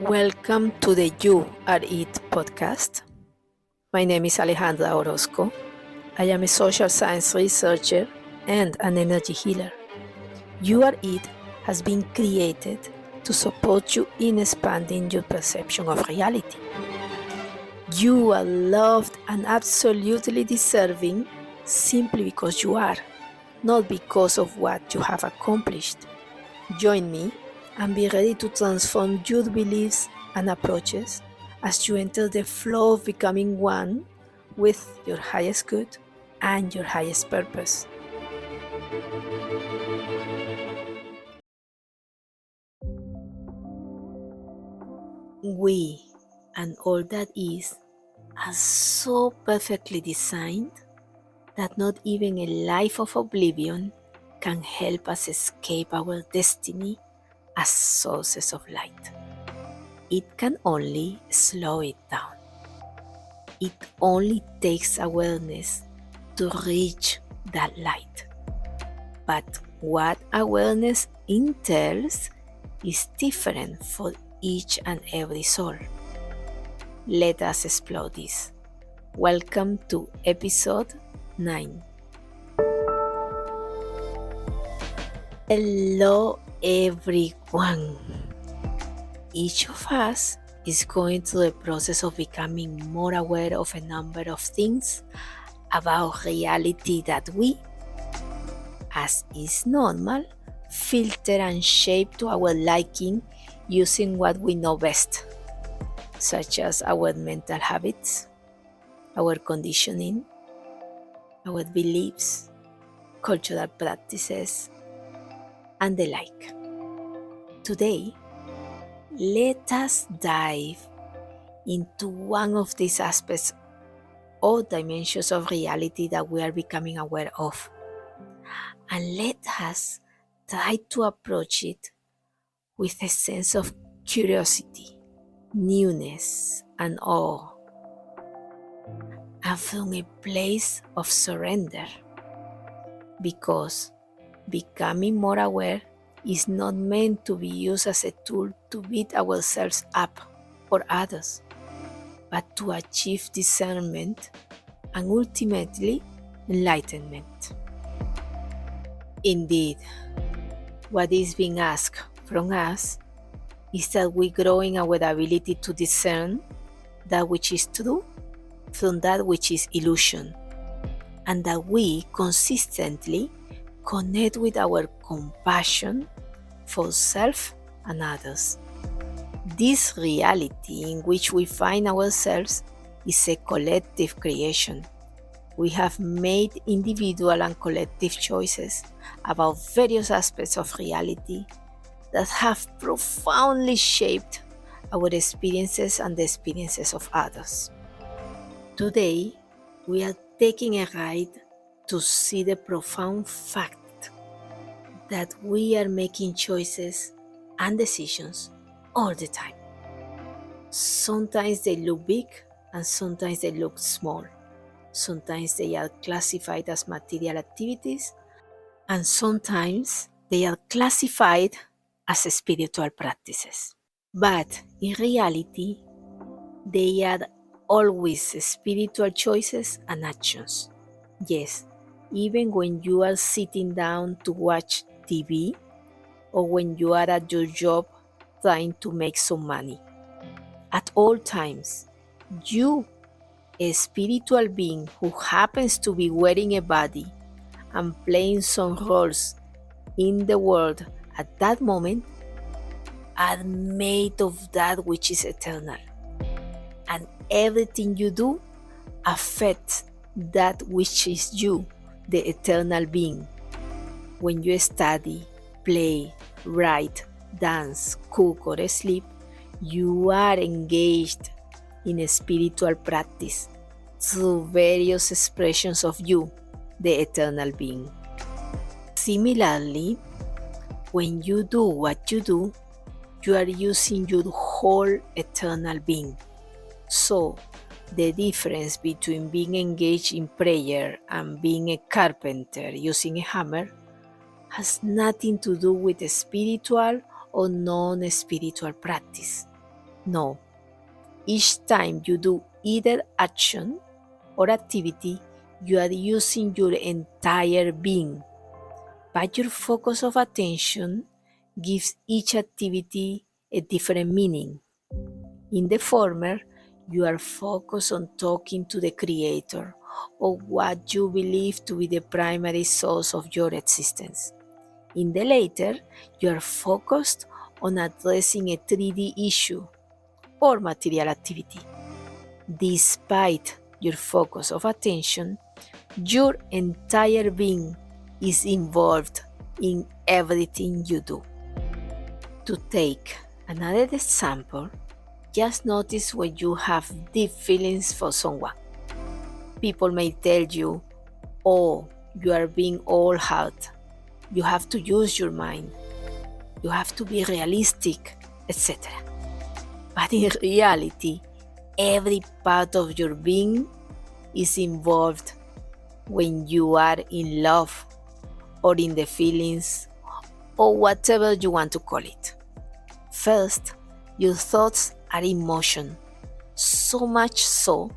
Welcome to the You Are It podcast. My name is Alejandra Orozco. I am a social science researcher and an energy healer. You Are It has been created to support you in expanding your perception of reality. You are loved and absolutely deserving simply because you are, not because of what you have accomplished. Join me and be ready to transform your beliefs and approaches as you enter the flow of becoming one with your highest good and your highest purpose. We and all that is are so perfectly designed that not even a life of oblivion can help us escape our destiny as sources of light. It can only slow it down. It only takes awareness to reach that light. But what awareness entails is different for each and every soul. Let us explore this. Welcome to episode 9. Hello everyone. Each of us is going through a process of becoming more aware of a number of things about reality that we, as is normal, filter and shape to our liking using what we know best, such as our mental habits, our conditioning, our beliefs, cultural practices, and the like. Today, let us dive into one of these aspects or dimensions of reality that we are becoming aware of. And let us try to approach it with a sense of curiosity, newness, and awe, and from a place of surrender. Because becoming more aware is not meant to be used as a tool to beat ourselves up or others, but to achieve discernment and ultimately enlightenment. Indeed, what is being asked from us is that we grow in our ability to discern that which is true from that which is illusion, and that we consistently connect with our compassion for self and others. This reality in which we find ourselves is a collective creation. We have made individual and collective choices about various aspects of reality that have profoundly shaped our experiences and the experiences of others. Today, we are taking a ride to see the profound fact that we are making choices and decisions all the time. Sometimes they look big and sometimes they look small. Sometimes they are classified as material activities and sometimes they are classified as spiritual practices. But in reality, they are always spiritual choices and actions. Yes, even when you are sitting down to watch TV or when you are at your job trying to make some money. At all times, you, a spiritual being who happens to be wearing a body and playing some roles in the world at that moment, are made of that which is eternal. And everything you do affects that which is you, the eternal being. When you study, play, write, dance, cook, or sleep, you are engaged in a spiritual practice through various expressions of you, the eternal being. Similarly, when you do what you do, you are using your whole eternal being. So, the difference between being engaged in prayer and being a carpenter using a hammer has nothing to do with a spiritual or non-spiritual practice. No, each time you do either action or activity, you are using your entire being, but your focus of attention gives each activity a different meaning. In the former, you are focused on talking to the Creator or what you believe to be the primary source of your existence. In the latter, you are focused on addressing a 3D issue or material activity. Despite your focus of attention, your entire being is involved in everything you do. To take another example, just notice when you have deep feelings for someone. People may tell you, oh, you are being all hurt. You have to use your mind. You have to be realistic, etc. But in reality, every part of your being is involved when you are in love or in the feelings or whatever you want to call it. First, your thoughts are in motion, so much so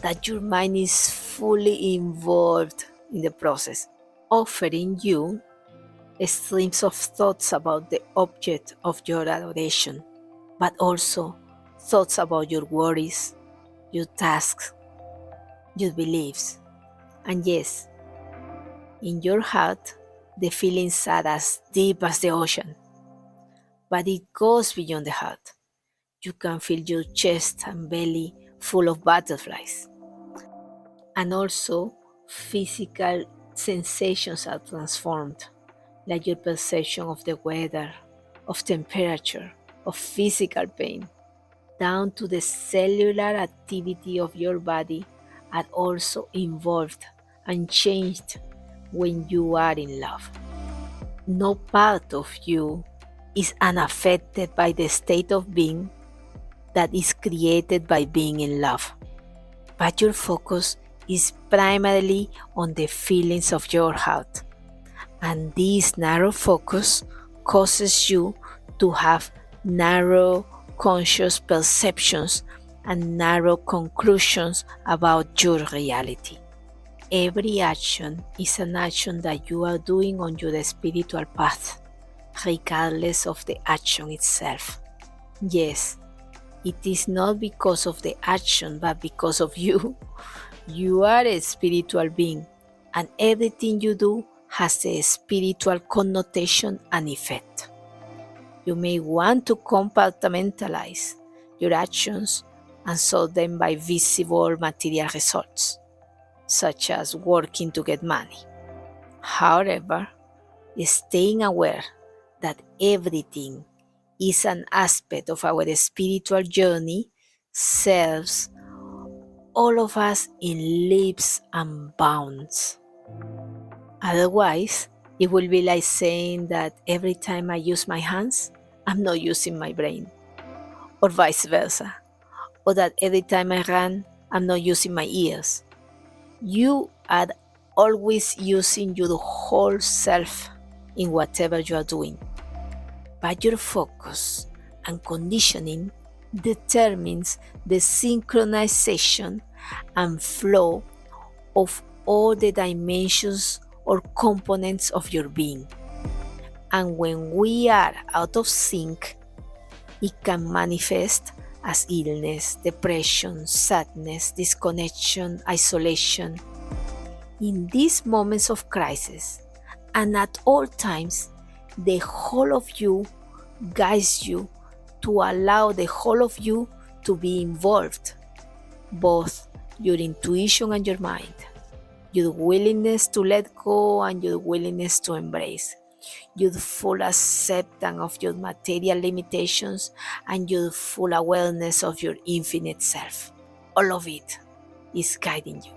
that your mind is fully involved in the process, offering you streams of thoughts about the object of your adoration, but also thoughts about your worries, your tasks, your beliefs. And yes, in your heart, the feelings are as deep as the ocean, but it goes beyond the heart. You can feel your chest and belly full of butterflies. And also, physical sensations are transformed, like your perception of the weather, of temperature, of physical pain, down to the cellular activity of your body are also involved and changed when you are in love. No part of you is unaffected by the state of being that is created by being in love, but your focus is primarily on the feelings of your heart. And this narrow focus causes you to have narrow conscious perceptions and narrow conclusions about your reality. Every action is an action that you are doing on your spiritual path, regardless of the action itself. Yes, it is not because of the action, but because of you. You are a spiritual being, and everything you do has a spiritual connotation and effect. You may want to compartmentalize your actions and solve them by visible material results, such as working to get money. However, staying aware that everything is an aspect of our spiritual journey serves all of us in leaps and bounds. Otherwise, it will be like saying that every time I use my hands, I'm not using my brain, or vice versa, or that every time I run, I'm not using my ears. You are always using your whole self in whatever you are doing, but your focus and conditioning determines the synchronization and flow of all the dimensions or components of your being. And when we are out of sync, it can manifest as illness, depression, sadness, disconnection, isolation. In these moments of crisis, and at all times, the whole of you guides you to allow the whole of you to be involved, both your intuition and your mind, your willingness to let go and your willingness to embrace, your full acceptance of your material limitations and your full awareness of your infinite self. All of it is guiding you.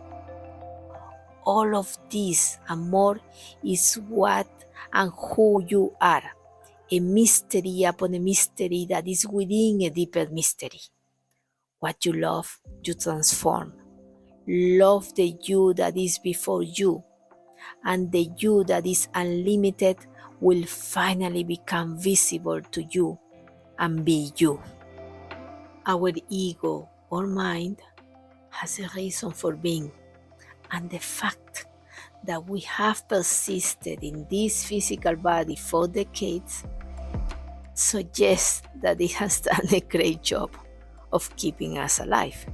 All of this and more is what and who you are, a mystery upon a mystery that is within a deeper mystery. What you love, you transform. Love the you that is before you, and the you that is unlimited will finally become visible to you and be you. Our ego or mind has a reason for being, and the fact that we have persisted in this physical body for decades suggests that it has done a great job of keeping us alive.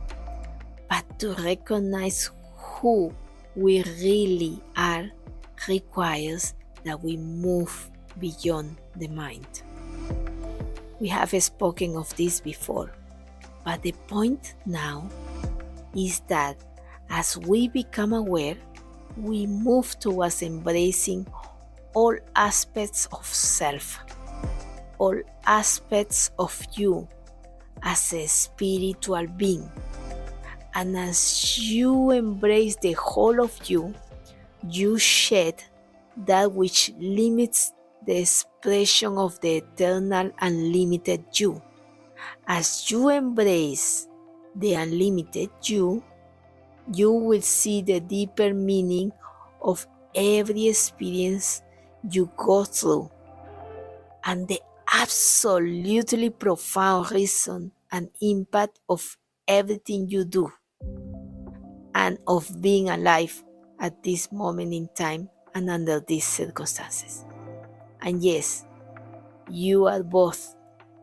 But to recognize who we really are requires that we move beyond the mind. We have spoken of this before, but the point now is that as we become aware, we move towards embracing all aspects of self, all aspects of you as a spiritual being. And as you embrace the whole of you, you shed that which limits the expression of the eternal unlimited you. As you embrace the unlimited you, you will see the deeper meaning of every experience you go through and the absolutely profound reason and impact of everything you do and of being alive at this moment in time and under these circumstances. And yes, you are both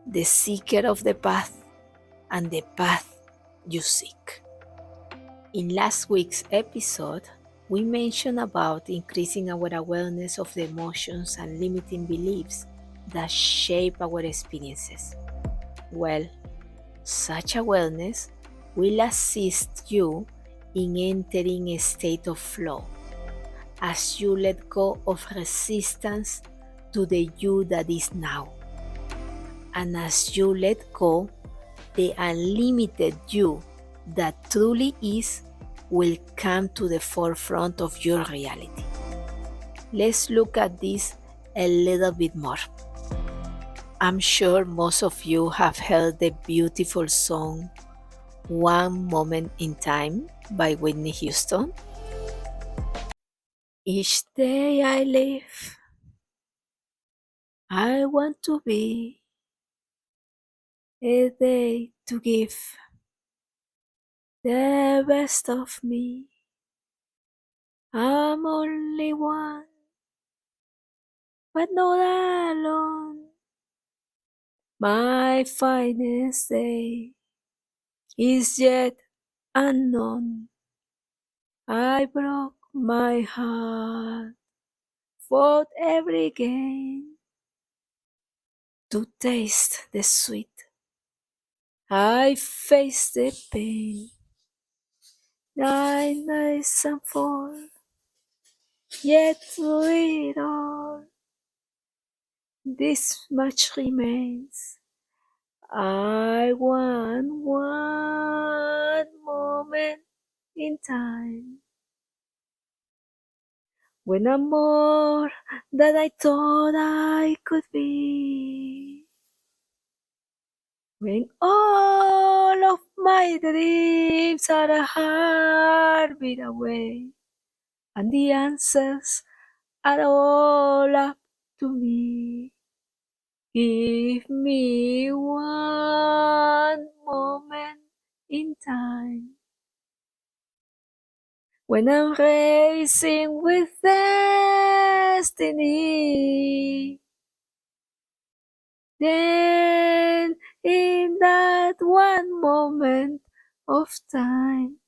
the seeker of the path and the path you seek. In last week's episode, we mentioned about increasing our awareness of the emotions and limiting beliefs that shape our experiences. Well, such awareness will assist you in entering a state of flow as you let go of resistance to the you that is now. And as you let go, the unlimited you that truly is will come to the forefront of your reality. Let's look at this a little bit more. I'm sure most of you have heard the beautiful song One Moment in Time by Whitney Houston. Each day I live, I want to be a day to give the best of me. I'm only one, but not alone. My finest day is yet unknown. I broke my heart, fought every gain to taste the sweet. I faced the pain, 9 days and 4, yet through it all, this much remains. I want one moment in time when I'm more than I thought I could be, when all of my dreams are a heartbeat away and the answers are all up to me. Give me one moment in time when I'm racing with destiny. Then in that one moment of time,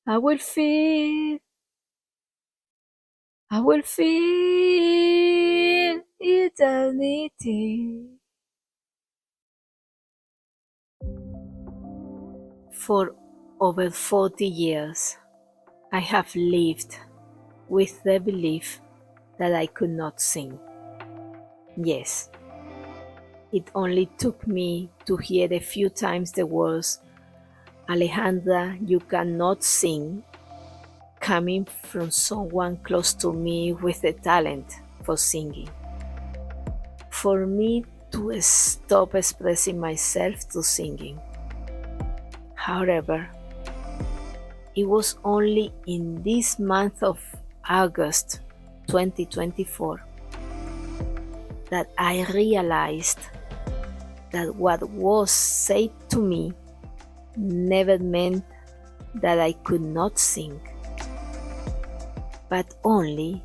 I will feel eternity. For over 40 years, I have lived with the belief that I could not sing. Yes, it only took me to hear a few times the words, "Alejandra, you cannot sing," coming from someone close to me with a talent for singing, for me to stop expressing myself through singing. However, it was only in this month of August 2024 that I realized that what was said to me never meant that I could not sing, but only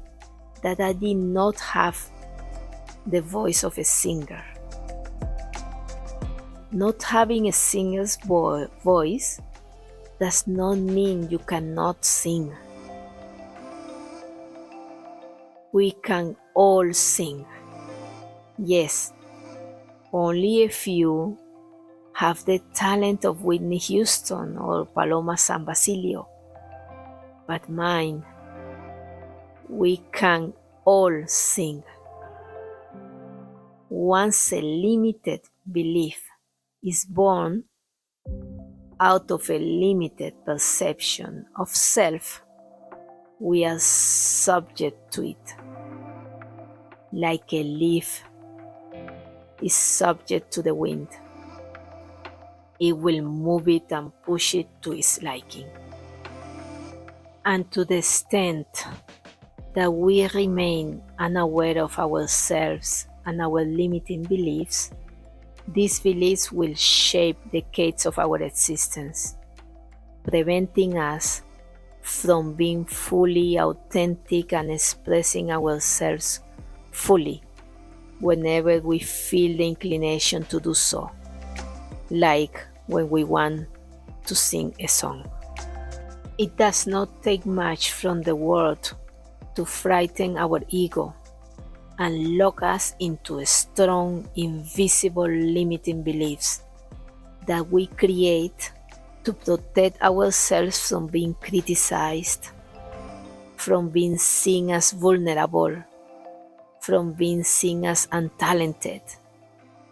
that I did not have the voice of a singer. Not having a singer's voice does not mean you cannot sing. We can all sing. Yes, only a few have the talent of Whitney Houston or Paloma San Basilio, but mine, we can all sing. Once a limited belief is born out of a limited perception of self, we are subject to it. Like a leaf is subject to the wind. It will move it and push it to its liking. And to the extent that we remain unaware of ourselves and our limiting beliefs, these beliefs will shape the decades of our existence, preventing us from being fully authentic and expressing ourselves fully whenever we feel the inclination to do so, like when we want to sing a song. It does not take much from the world to frighten our ego and lock us into strong, invisible, limiting beliefs that we create to protect ourselves from being criticized, from being seen as vulnerable, from being seen as untalented,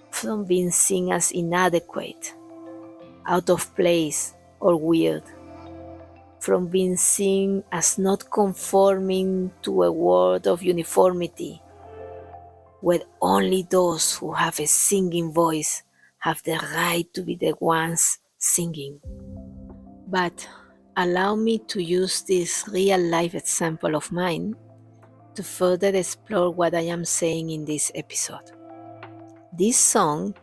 from being seen as inadequate, out of place, or weird, from being seen as not conforming to a world of uniformity, where only those who have a singing voice have the right to be the ones singing. But allow me to use this real-life example of mine to further explore what I am saying in this episode. This song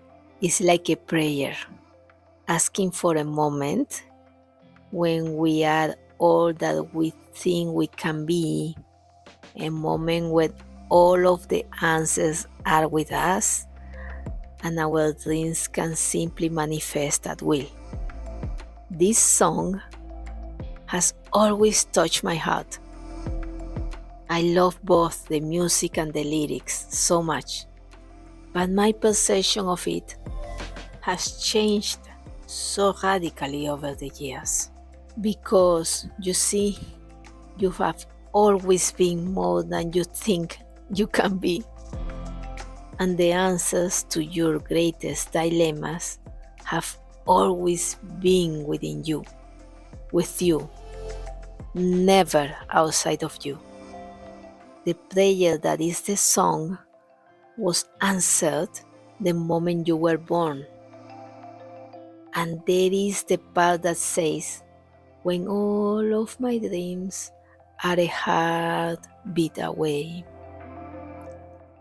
is like a prayer, asking for a moment when we are all that we think we can be, a moment where all of the answers are with us and our dreams can simply manifest at will. This song has always touched my heart. I love both the music and the lyrics so much, but my perception of it has changed so radically over the years. Because, you see, you have always been more than you think you can be. And the answers to your greatest dilemmas have always been within you, with you, never outside of you. The prayer that is the song was answered the moment you were born. And there is the part that says, when all of my dreams are a heartbeat away.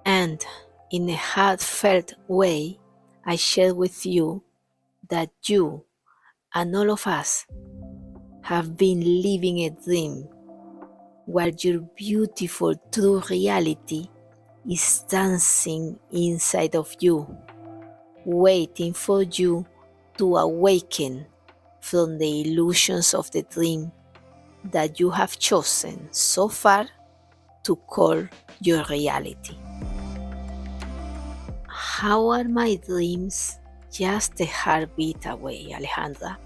And in a heartfelt way, I share with you that you and all of us have been living a dream where your beautiful true reality is dancing inside of you, waiting for you to awaken from the illusions of the dream that you have chosen so far to call your reality. How are my dreams just a heartbeat away, Alejandra?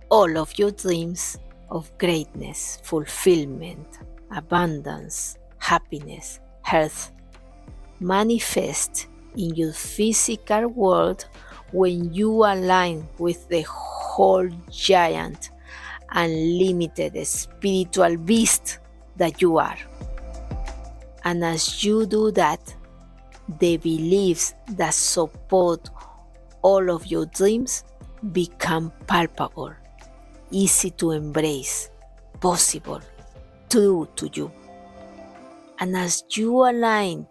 All of your dreams of greatness, fulfillment, abundance, happiness, health manifest in your physical world when you align with the whole giant, unlimited spiritual beast that you are. And as you do that, the beliefs that support all of your dreams become palpable, easy to embrace, possible, true to you. And as you align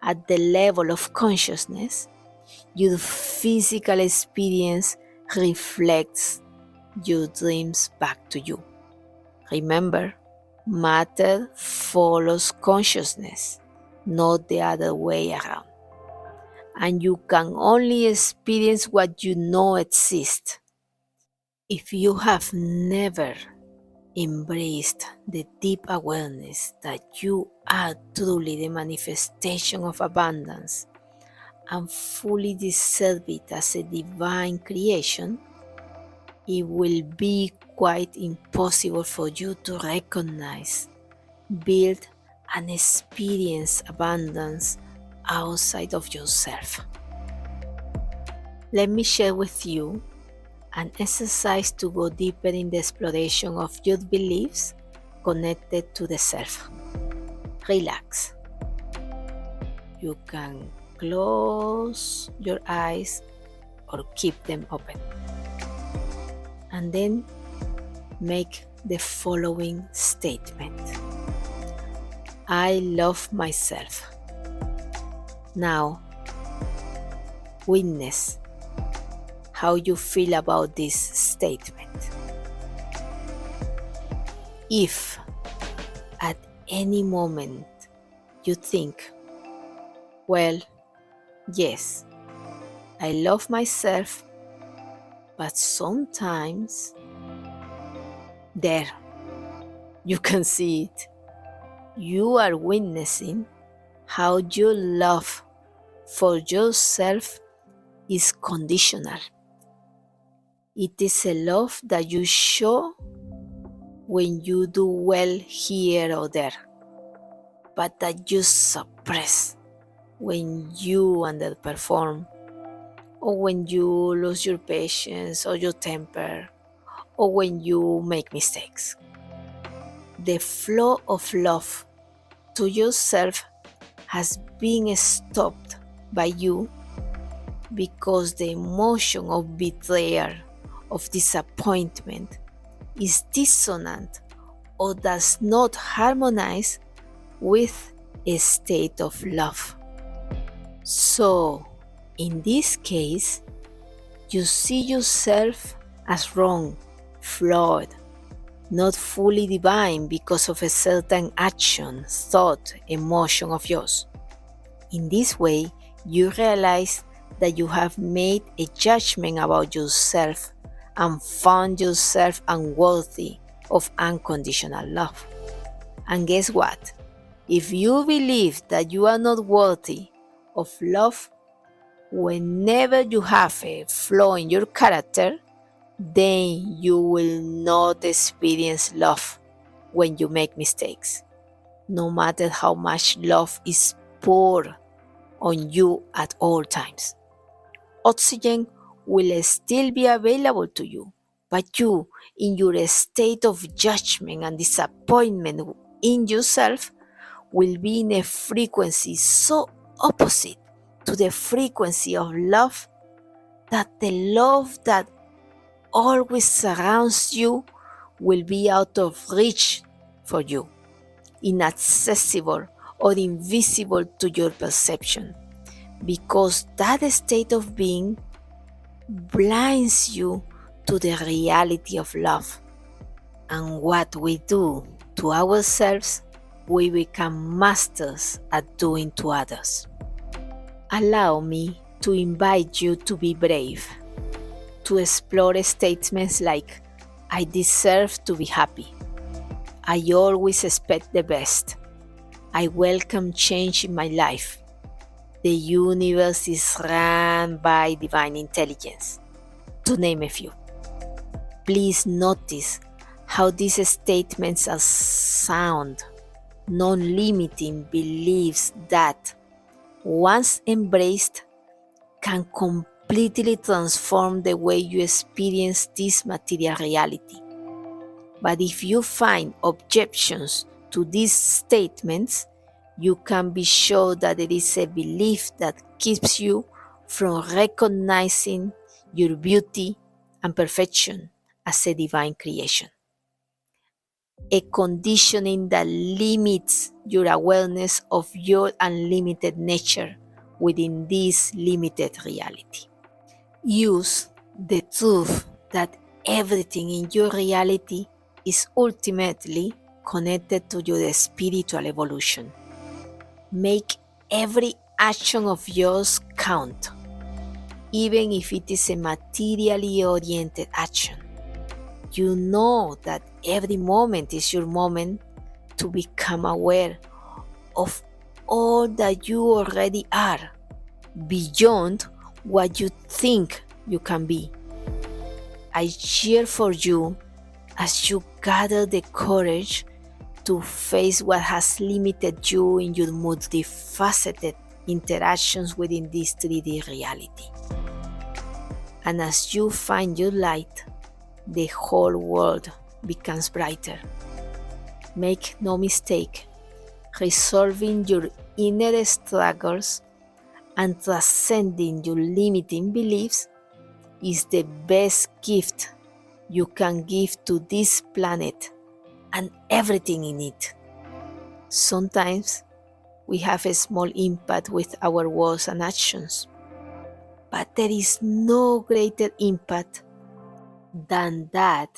at the level of consciousness, your physical experience reflects your dreams back to you. Remember, matter follows consciousness, not the other way around. And you can only experience what you know exists. If you have never embraced the deep awareness that you are truly the manifestation of abundance and fully deserve it as a divine creation, it will be quite impossible for you to recognize, build, and experience abundance outside of yourself. Let me share with you an exercise to go deeper in the exploration of your beliefs connected to the self. Relax. You can close your eyes or keep them open. And then make the following statement. I love myself. Now, witness how you feel about this statement. If at any moment you think, well, yes, I love myself, but sometimes, there, you can see it. You are witnessing how your love for yourself is conditional. It is a love that you show when you do well here or there, but that you suppress when you underperform, or when you lose your patience or your temper, or when you make mistakes. The flow of love to yourself has been stopped by you because the emotion of betrayal, of disappointment, is dissonant or does not harmonize with a state of love. So, in this case, you see yourself as wrong, flawed, not fully divine because of a certain action, thought, emotion of yours. In this way, you realize that you have made a judgment about yourself and found yourself unworthy of unconditional love. And guess what? If you believe that you are not worthy of love, whenever you have a flaw in your character, then you will not experience love when you make mistakes, no matter how much love is poured on you at all times. Oxygen will still be available to you, but you, in your state of judgment and disappointment in yourself, will be in a frequency so opposite to the frequency of love that the love that always surrounds you will be out of reach for you, inaccessible or invisible to your perception, because that state of being blinds you to the reality of love. And what we do to ourselves, we become masters at doing to others. Allow me to invite you to be brave, to explore statements like, I deserve to be happy. I always expect the best. I welcome change in my life. The universe is run by divine intelligence, to name a few. Please notice how these statements are sound, non-limiting beliefs that, once embraced, can completely transform the way you experience this material reality. But if you find objections to these statements, you can be sure that it is a belief that keeps you from recognizing your beauty and perfection as a divine creation. A conditioning that limits your awareness of your unlimited nature within this limited reality. Use The truth that everything in your reality is ultimately connected to your spiritual evolution. Make every action of yours count, even if it is a materially oriented action. You know that every moment is your moment to become aware of all that you already are, beyond what you think you can be. I cheer for you as you gather the courage to face what has limited you in your multifaceted interactions within this 3D reality. And as you find your light, the whole world becomes brighter. Make no mistake, resolving your inner struggles and transcending your limiting beliefs is the best gift you can give to this planet and everything in it. Sometimes we have a small impact with our words and actions, but there is no greater impact than that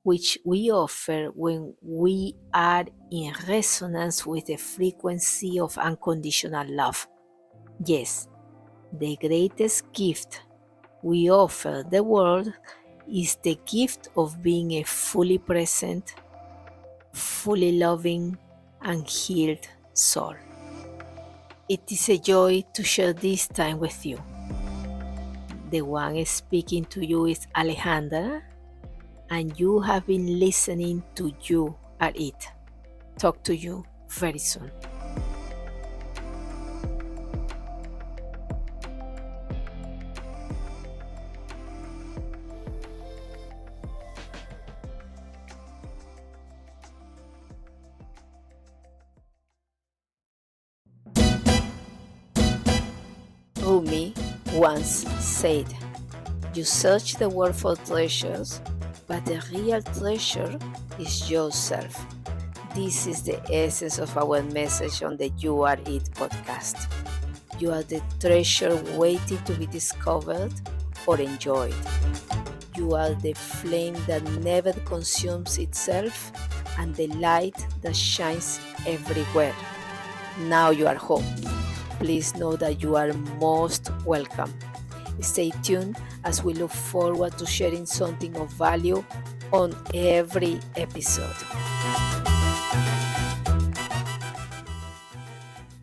which we offer when we are in resonance with the frequency of unconditional love. Yes, the greatest gift we offer the world is the gift of being a fully present, fully loving, and healed soul. It is a joy to share this time with you. The one speaking to you is Alejandra, and you have been listening to You Are It. Talk to you very soon. Rumi once said, "You search the world for treasures, but the real treasure is yourself." This is the essence of our message on the You Are It podcast. You are the treasure waiting to be discovered or enjoyed. You are the flame that never consumes itself and the light that shines everywhere. Now you are home. Please know that you are most welcome. Stay tuned as we look forward to sharing something of value on every episode.